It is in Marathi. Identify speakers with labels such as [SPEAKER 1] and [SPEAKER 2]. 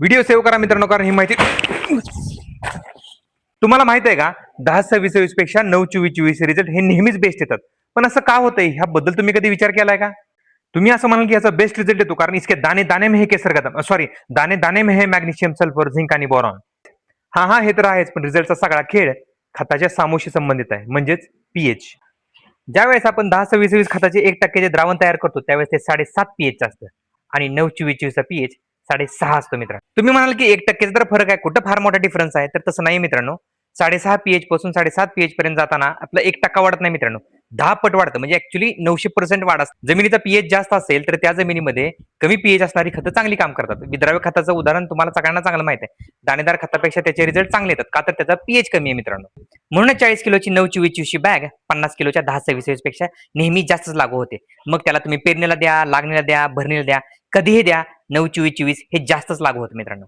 [SPEAKER 1] व्हिडिओ सेव्ह करा मित्रांनो, कारण ही माहिती तुम्हाला माहित आहे का, 10-26-26 पेक्षा 9-24-24 रिझल्ट हे नेहमीच बेस्ट येतात. पण असं का होतंय ह्याबद्दल तुम्ही कधी विचार केलाय का? तुम्ही असं म्हणाल की याचा बेस्ट रिझल्ट येतो कारण इसके दाने दाने में है केसर का सॉरी दाने दाने में है मॅग्नेशियम, सल्फर, झिंक आणि बोरॉन. हा हे तर आहेच, पण रिझल्टचा सगळा खेळ खताच्या सामूशी संबंधित आहे, म्हणजेच पीएच. ज्यावेळेस आपण 10-26-26 खताचे 1% द्रावण तयार करतो त्यावेळेस ते 7.5 पीएच असतं आणि 9-24-24 चा पीएच 6.5 असतो मित्रांनो. तुम्ही म्हणाल की 1% तर फरक आहे, कुठं फार मोठा डिफरन्स आहे, तर तसं नाही मित्रांनो. 6.5 पीएच पासून 7.5 पीएच पर्यंत जाताना आपलं 1% वाढत नाही मित्रांनो, 10 पट वाढतं. म्हणजे ऍक्च्युली 900% वाढ असते. जमिनीचा पीएच जास्त असेल तर त्या जमिनीमध्ये कमी पीएच असणारी खतं चांगली काम करतात. विद्राव्य खताचं उदाहरण तुम्हाला सगळ्यांना चांगलं माहिती आहे. दाणेदार खतापेक्षा त्याचे रिझल्ट चांगले येतात का, तर त्याचा पीएच कमी आहे मित्रांनो. म्हणून 40 किलोची 9-24-24 बॅग 50 किलोच्या 10-26-26 पेक्षा नेहमी जास्तच लागू होते. मग त्याला तुम्ही पेरणीला द्या, लागणीला द्या, भरणीला द्या, कधीही द्या, 9-24-24 हे जास्तच लागू होतं मित्रांनो.